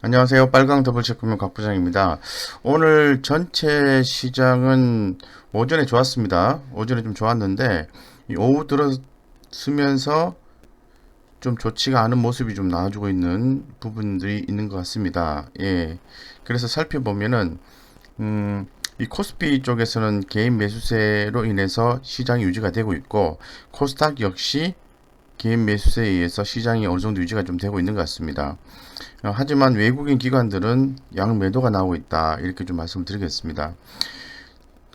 안녕하세요. 빨강 더블체크명 곽 부장입니다. 오늘 전체 시장은 오전에 좋았습니다. 오전에 좀 좋았는데 이 오후 들어서면서 좀 좋지가 않은 모습이 좀 나와주고 있는 부분들이 있는 것 같습니다. 예. 그래서 살펴보면은 이 코스피 쪽에서는 개인 매수세로 인해서 시장이 유지가 되고 있고 코스닥 역시 개인 매수세에 의해서 시장이 어느 정도 유지가 좀 되고 있는 것 같습니다. 하지만 외국인 기관들은 양 매도가 나오고 있다. 이렇게 좀 말씀을 드리겠습니다.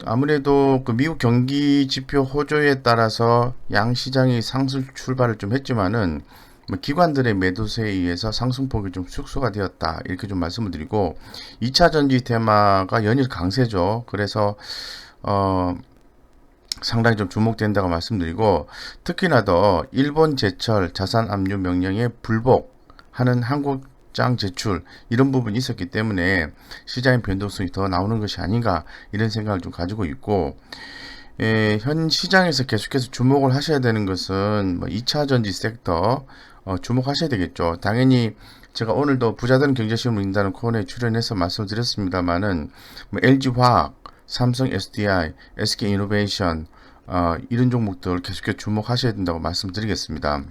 아무래도 그 미국 경기 지표 호조에 따라서 양 시장이 상승 출발을 좀 했지만은 뭐 기관들의 매도세에 의해서 상승폭이 좀 축소가 되었다. 이렇게 좀 말씀을 드리고 2차 전지 테마가 연일 강세죠. 그래서 상당히 좀 주목된다고 말씀드리고 특히나 더 일본 제철 자산 압류 명령에 불복하는 한국장 제출 이런 부분이 있었기 때문에 시장의 변동성이 더 나오는 것이 아닌가 이런 생각을 좀 가지고 있고 현 시장에서 계속해서 주목을 하셔야 되는 것은 뭐 2차 전지 섹터 주목하셔야 되겠죠. 당연히 제가 오늘도 부자들은 경제시험을 읽는다는 코너에 출연해서 말씀을 드렸습니다만은 뭐 LG화학, 삼성 SDI, SK이노베이션 이런 종목들 계속해서 주목하셔야 된다고 말씀드리겠습니다.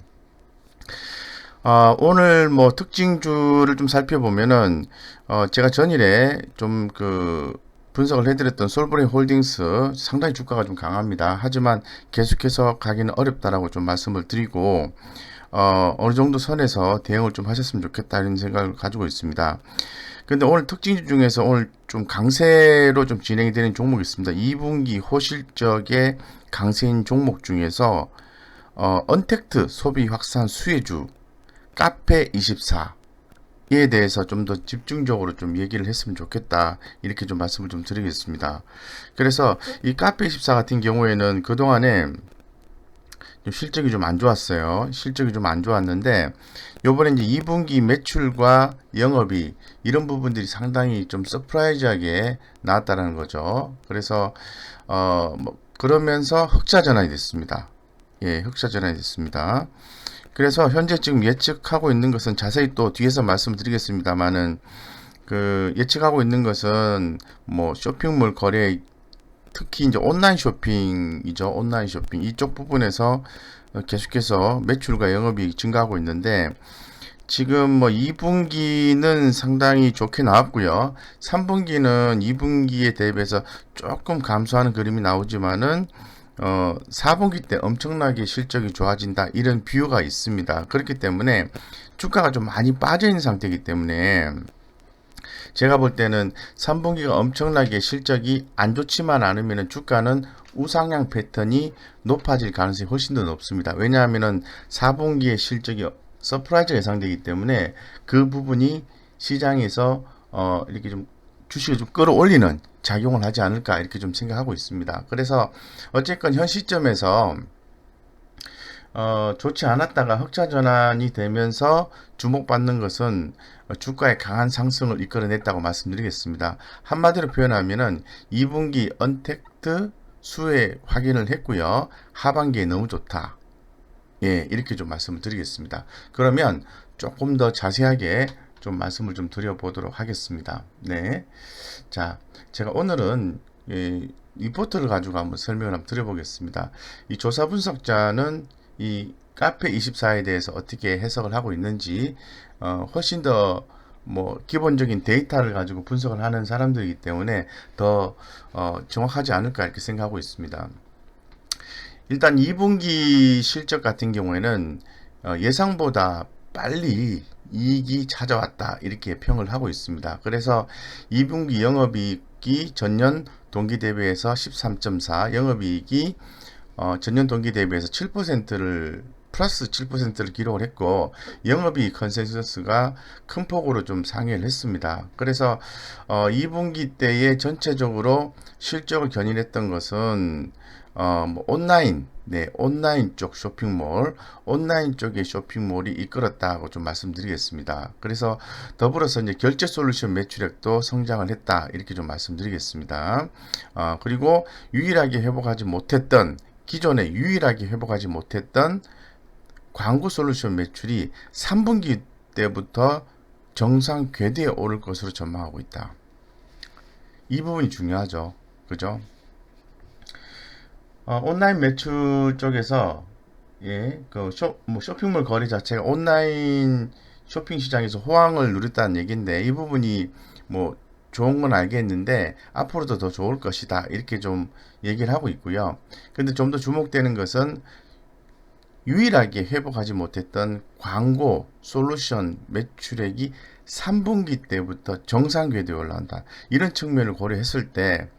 오늘 뭐 특징주를 좀 살펴보면은 제가 전일에 좀 그 분석을 해드렸던 솔브레인 홀딩스 상당히 주가가 좀 강합니다. 하지만 계속해서 가기는 어렵다라고 좀 말씀을 드리고 어느 정도 선에서 대응을 좀 하셨으면 좋겠다 이런 생각을 가지고 있습니다. 근데 오늘 특징주 중에서 오늘 좀 강세로 좀 진행이 되는 종목이 있습니다. 2분기 호실적의 강세인 종목 중에서 언택트 소비 확산 수혜주 카페24에 대해서 좀 더 집중적으로 좀 얘기를 했으면 좋겠다 이렇게 좀 말씀을 좀 드리겠습니다. 그래서 이 카페24 같은 경우에는 그동안에 실적이 좀 안 좋았어요. 실적이 좀 안 좋았는데 요번에 이제 2분기 매출과 영업이 이런 부분들이 상당히 좀 서프라이즈하게 나왔다라는 거죠. 그래서 뭐 그러면서 흑자 전환이 됐습니다. 예, 흑자 전환이 됐습니다. 그래서 현재 지금 예측하고 있는 것은 자세히 또 뒤에서 말씀드리겠습니다만은 그 예측하고 있는 것은 뭐 쇼핑몰 거래 특히 이제 온라인 쇼핑이죠. 온라인 쇼핑 이쪽 부분에서 계속해서 매출과 영업이 증가하고 있는데 지금 뭐 2분기는 상당히 좋게 나왔고요. 3분기는 2분기에 대비해서 조금 감소하는 그림이 나오지만은 4분기 때 엄청나게 실적이 좋아진다 이런 뷰가 있습니다. 그렇기 때문에 주가가 좀 많이 빠져 있는 상태이기 때문에 제가 볼 때는 3분기가 엄청나게 실적이 안 좋지만 않으면 주가는 우상향 패턴이 높아질 가능성이 훨씬 더 높습니다. 왜냐하면 4분기의 실적이 서프라이즈가 예상되기 때문에 그 부분이 시장에서 이렇게 좀 주식을 좀 끌어올리는 작용을 하지 않을까 이렇게 좀 생각하고 있습니다. 그래서 어쨌건 현 시점에서 좋지 않았다가 흑자 전환이 되면서 주목받는 것은 주가의 강한 상승을 이끌어냈다고 말씀드리겠습니다. 한마디로 표현하면은 2분기 언택트 수혜 확인을 했고요. 하반기에 너무 좋다. 예, 이렇게 좀 말씀을 드리겠습니다. 그러면 조금 더 자세하게 좀 말씀을 좀 드려보도록 하겠습니다. 네. 자, 제가 오늘은 리포트를 가지고 한번 설명을 한번 드려보겠습니다. 이 조사 분석자는 이 카페24에 대해서 어떻게 해석을 하고 있는지 훨씬 더 뭐 기본적인 데이터를 가지고 분석을 하는 사람들이기 때문에 더 정확하지 않을까 이렇게 생각하고 있습니다. 일단 2분기 실적 같은 경우에는 예상보다 빨리 이익이 찾아왔다 이렇게 평을 하고 있습니다. 그래서 2분기 영업이익이 전년 동기 대비해서 13.4, 영업이익이 전년 동기 대비해서 7%를 플러스 7%를 기록을 했고 영업이익 컨센서스가 큰 폭으로 좀 상회를 했습니다. 그래서 2분기 때에 전체적으로 실적을 견인했던 것은 뭐 온라인, 네, 온라인 쪽 쇼핑몰, 온라인 쪽의 쇼핑몰이 이끌었다고 좀 말씀드리겠습니다. 그래서 더불어서 이제 결제 솔루션 매출액도 성장을 했다 이렇게 좀 말씀드리겠습니다. 그리고 유일하게 회복하지 못했던 기존에 유일하게 회복하지 못했던 광고 솔루션 매출이 3분기 때부터 정상 궤도에 오를 것으로 전망하고 있다. 이 부분이 중요하죠. 그죠? 온라인 매출 쪽에서 쇼핑몰 거래 자체가 온라인 쇼핑 시장에서 호황을 누렸다는 얘기인데, 이 부분이 뭐 좋은 건 알겠는데 앞으로도 더 좋을 것이다, 이렇게 좀 얘기를 하고 있고요. 근데 좀 더 주목되는 것은 유일하게 회복하지 못했던 광고 솔루션 매출액이 3분기 때부터 정상 궤도에 올라온다, 이런 측면을 고려했을 때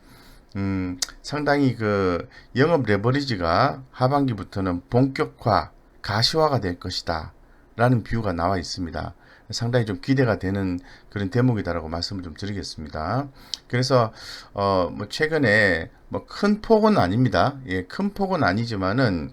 상당히 그 영업 레버리지가 하반기부터는 본격화, 가시화가 될 것이다 라는 뷰가 나와 있습니다. 상당히 좀 기대가 되는 그런 대목이다라고 말씀을 좀 드리겠습니다. 그래서 뭐 최근에 뭐 큰 폭은 아닙니다. 예, 큰 폭은 아니지만은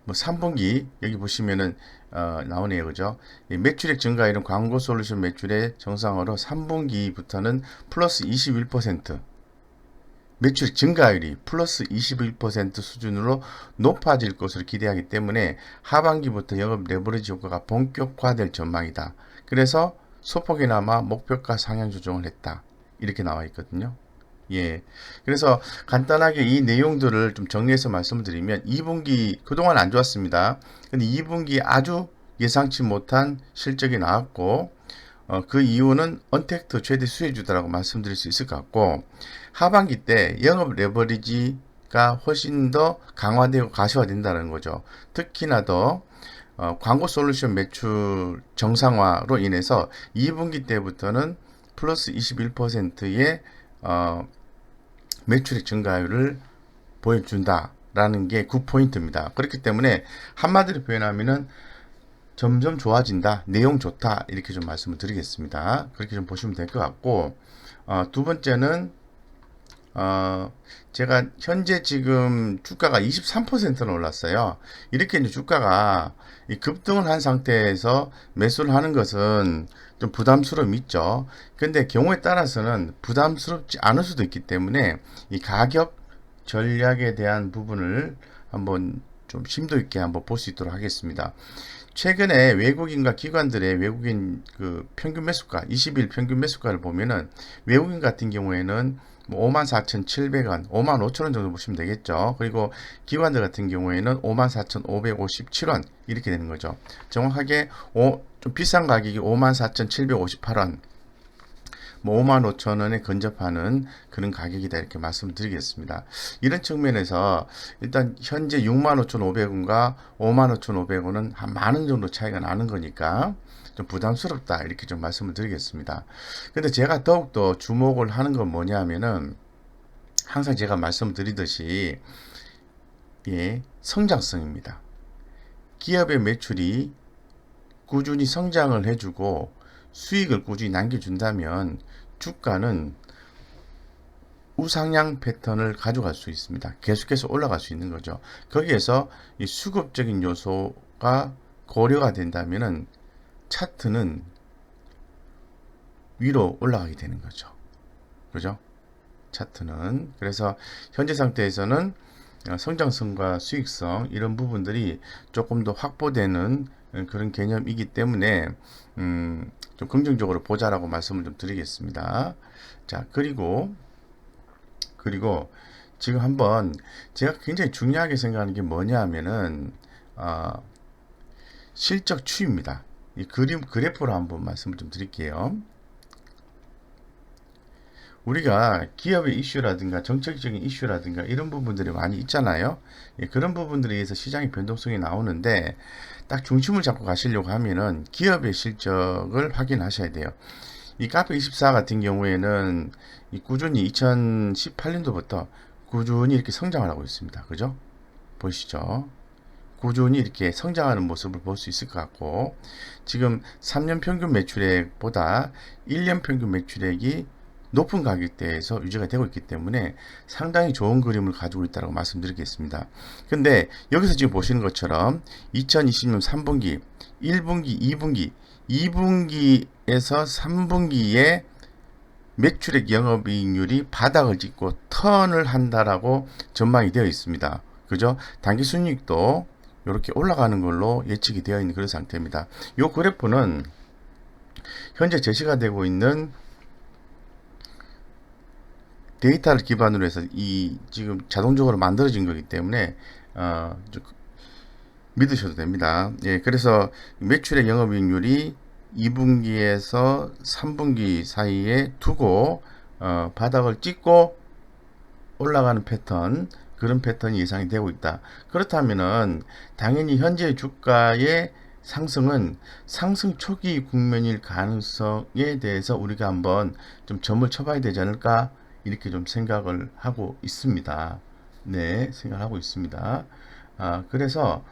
뭐 3분기 여기 보시면은 나오네요. 그죠? 매출액 증가 이런 광고 솔루션 매출의 정상으로 3분기부터는 플러스 21%, 매출액 증가율이 플러스 21% 수준으로 높아질 것으로 기대하기 때문에 하반기부터 영업 레버리지 효과가 본격화될 전망이다. 그래서 소폭이나마 목표가 상향 조정을 했다, 이렇게 나와 있거든요. 예. 그래서 간단하게 이 내용들을 좀 정리해서 말씀을 드리면, 2분기 그동안 안 좋았습니다. 근데 2분기 아주 예상치 못한 실적이 나왔고, 그 이유는 언택트 최대 수혜주다라고 말씀드릴 수 있을 것 같고, 하반기 때 영업 레버리지가 훨씬 더 강화되고 가시화된다는 거죠. 특히나 더 광고 솔루션 매출 정상화로 인해서 2분기 때부터는 플러스 21%의 매출액 증가율을 보여준다라는 게 9포인트입니다. 그렇기 때문에 한마디로 표현하면은 점점 좋아진다, 내용 좋다, 이렇게 좀 말씀을 드리겠습니다. 그렇게 좀 보시면 될 것 같고, 두 번째는 제가 현재 지금 주가가 23%는 올랐어요. 이렇게 이제 주가가 급등을 한 상태에서 매수를 하는 것은 좀 부담스러움이 있죠. 근데 경우에 따라서는 부담스럽지 않을 수도 있기 때문에 이 가격 전략에 대한 부분을 한번 좀 심도 있게 한번 볼 수 있도록 하겠습니다. 최근에 외국인과 기관들의 외국인 그 평균 매수가, 20일 평균 매수가를 보면은 외국인 같은 경우에는 뭐 54,700원, 55,000원 정도 보시면 되겠죠. 그리고 기관들 같은 경우에는 54,557원 이렇게 되는 거죠. 정확하게 좀 비싼 가격이 54,758원, 뭐 55,000원에 근접하는 그런 가격이다, 이렇게 말씀드리겠습니다. 이런 측면에서 일단 현재 65,500원과 55,500원은 한 만원 정도 차이가 나는 거니까 좀 부담스럽다, 이렇게 좀 말씀을 드리겠습니다. 근데 제가 더욱더 주목을 하는 건 뭐냐면은, 항상 제가 말씀드리듯이 성장성입니다. 기업의 매출이 꾸준히 성장을 해주고 수익을 꾸준히 남겨준다면 주가는 우상향 패턴을 가져갈 수 있습니다. 계속해서 올라갈 수 있는 거죠. 거기에서 이 수급적인 요소가 고려가 된다면은 차트는 위로 올라가게 되는 거죠. 그죠? 차트는. 그래서 현재 상태에서는 성장성과 수익성 이런 부분들이 조금 더 확보되는 그런 개념이기 때문에 좀 긍정적으로 보자라고 말씀을 좀 드리겠습니다. 자, 그리고 지금 한번 제가 굉장히 중요하게 생각하는 게 뭐냐 하면은 실적 추이입니다. 이 그래프로 한번 말씀을 좀 드릴게요. 우리가 기업의 이슈라든가 정책적인 이슈라든가 이런 부분들이 많이 있잖아요. 그런 부분들에 의해서 시장의 변동성이 나오는데, 딱 중심을 잡고 가시려고 하면은 기업의 실적을 확인하셔야 돼요. 이 카페24 같은 경우에는 꾸준히 2018년도부터 꾸준히 이렇게 성장을 하고 있습니다. 그죠? 보이시죠? 꾸준히 이렇게 성장하는 모습을 볼 수 있을 것 같고, 지금 3년 평균 매출액보다 1년 평균 매출액이 높은 가격대에서 유지가 되고 있기 때문에 상당히 좋은 그림을 가지고 있다고 말씀드리겠습니다. 근데 여기서 지금 보시는 것처럼 2020년 3분기, 1분기, 2분기, 2분기에서 3분기에 매출액 영업이익률이 바닥을 찍고 턴을 한다라고 전망이 되어 있습니다. 그죠? 당기 순이익도 이렇게 올라가는 걸로 예측이 되어 있는 그런 상태입니다. 이 그래프는 현재 제시가 되고 있는 데이터를 기반으로 해서 이 지금 자동적으로 만들어진 거기 때문에 믿으셔도 됩니다. 예, 그래서 매출의 영업이익률이 2분기에서 3분기 사이에 두고 바닥을 찍고 올라가는 패턴, 그런 패턴이 예상이 되고 있다. 그렇다면은 당연히 현재 주가의 상승은 상승 초기 국면일 가능성에 대해서 우리가 한번 좀 점을 쳐봐야 되지 않을까, 이렇게 좀 생각을 하고 있습니다. 네, 생각하고 있습니다. 그래서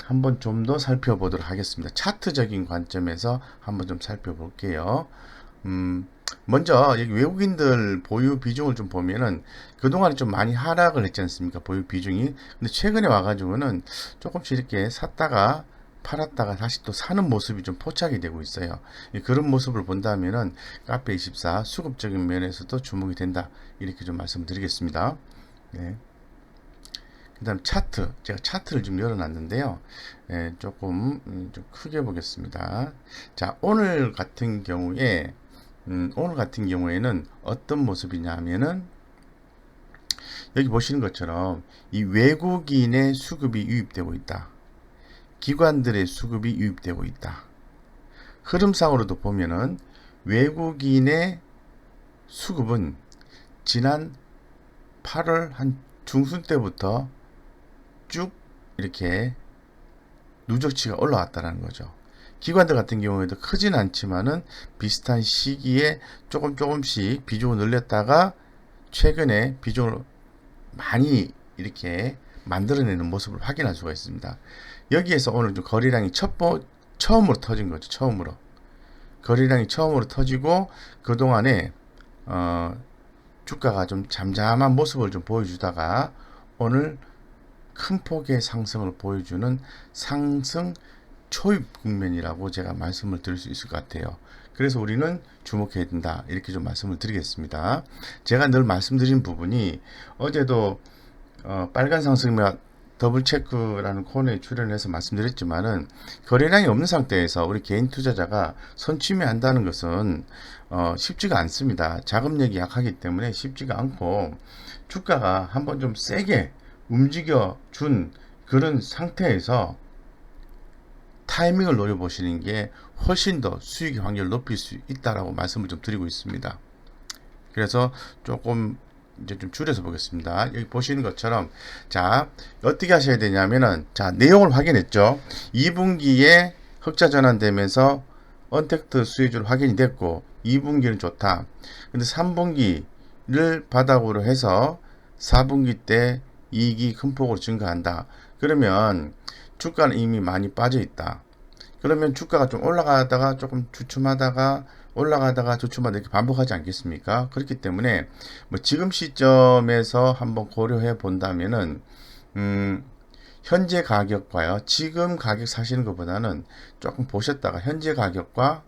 한번 좀 더 살펴보도록 하겠습니다. 차트적인 관점에서 한번 좀 살펴볼게요. 먼저 여기 외국인들 보유 비중을 좀 보면은 그동안에 좀 많이 하락을 했지 않습니까? 보유 비중이. 근데 최근에 와가지고는 조금씩 이렇게 샀다가 팔았다가 다시 또 사는 모습이 좀 포착이 되고 있어요. 그런 모습을 본다면은 카페24 수급적인 면에서도 주목이 된다, 이렇게 좀 말씀드리겠습니다. 네. 그 다음 차트, 제가 차트를 좀 열어놨는데요. 조금 좀 크게 보겠습니다. 자, 오늘 같은 경우에는 어떤 모습이냐 하면은 여기 보시는 것처럼 이 외국인의 수급이 유입되고 있다. 기관들의 수급이 유입되고 있다. 흐름상으로도 보면은 외국인의 수급은 지난 8월 한 중순 때부터 쭉 이렇게 누적치가 올라왔다는 거죠. 기관들 같은 경우에도 크진 않지만은 비슷한 시기에 조금씩 비중을 늘렸다가 최근에 비중을 많이 이렇게 만들어내는 모습을 확인할 수가 있습니다. 여기에서 오늘 좀 거래량이 처음으로 터진 거죠. 거래량이 처음으로 터지고 그동안에 주가가 좀 잠잠한 모습을 좀 보여주다가 오늘 큰 폭의 상승을 보여주는 상승 초입 국면이라고 제가 말씀을 드릴 수 있을 것 같아요. 그래서 우리는 주목해야 된다, 이렇게 좀 말씀을 드리겠습니다. 제가 늘 말씀드린 부분이 어제도 빨간 상승이면 더블 체크라는 코너에 출연해서 말씀드렸지만은 거래량이 없는 상태에서 우리 개인 투자자가 선취매한다는 것은 쉽지가 않습니다. 자금력이 약하기 때문에 쉽지가 않고, 주가가 한번 좀 세게 움직여 준 그런 상태에서 타이밍을 노려보시는 게 훨씬 더 수익의 확률을 높일 수 있다라고 말씀을 좀 드리고 있습니다. 그래서 조금 이제 좀 줄여서 보겠습니다. 여기 보시는 것처럼, 자, 어떻게 하셔야 되냐면은, 자, 내용을 확인했죠. 2분기에 흑자 전환되면서 언택트 수익률 확인이 됐고 2분기는 좋다. 근데 3분기를 바닥으로 해서 4분기 때 이익이 큰 폭으로 증가한다. 그러면 주가는 이미 많이 빠져 있다. 그러면 주가가 좀 올라가다가 조금 주춤하다가 올라가다가 주춤하다 이렇게 반복하지 않겠습니까? 그렇기 때문에 뭐 지금 시점에서 한번 고려해 본다면은 현재 가격과요, 지금 가격 사시는 것보다는 조금 보셨다가 현재 가격과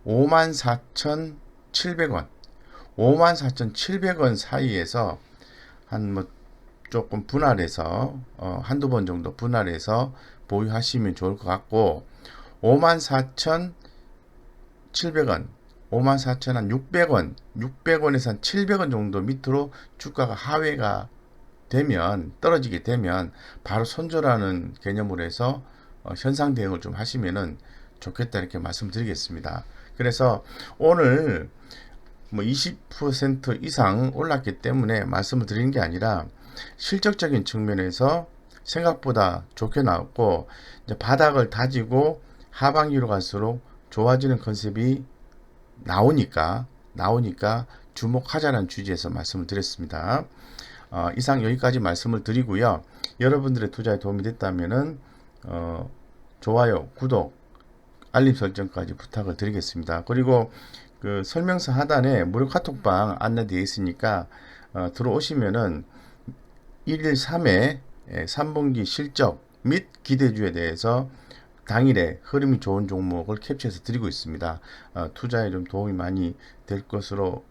54,700원 54,700원 사이에서 한 뭐 조금 분할해서 한두 번 정도 분할해서 보유하시면 좋을 것 같고, 54,700원 54,600원 600원에서 한 700원 정도 밑으로 주가가 하회가 되면, 떨어지게 되면 바로 손절하는 개념으로 해서 현상 대응을 좀 하시면은 좋겠다, 이렇게 말씀드리겠습니다. 그래서 오늘 뭐 20% 이상 올랐기 때문에 말씀을 드리는 게 아니라 실적적인 측면에서 생각보다 좋게 나왔고, 이제 바닥을 다지고 하반기로 갈수록 좋아지는 컨셉이 나오니까 주목하자는 취지에서 말씀을 드렸습니다. 이상 여기까지 말씀을 드리고요. 여러분들의 투자에 도움이 됐다면은 좋아요, 구독, 알림 설정까지 부탁을 드리겠습니다. 그리고 그 설명서 하단에 무료 카톡방 안내되어 있으니까 들어오시면은 1일 3회 3분기 실적 및 기대주에 대해서 당일에 흐름이 좋은 종목을 캡처해서 드리고 있습니다. 투자에 좀 도움이 많이 될 것으로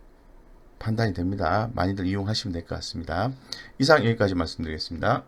판단이 됩니다. 많이들 이용하시면 될 것 같습니다. 이상 여기까지 말씀드리겠습니다.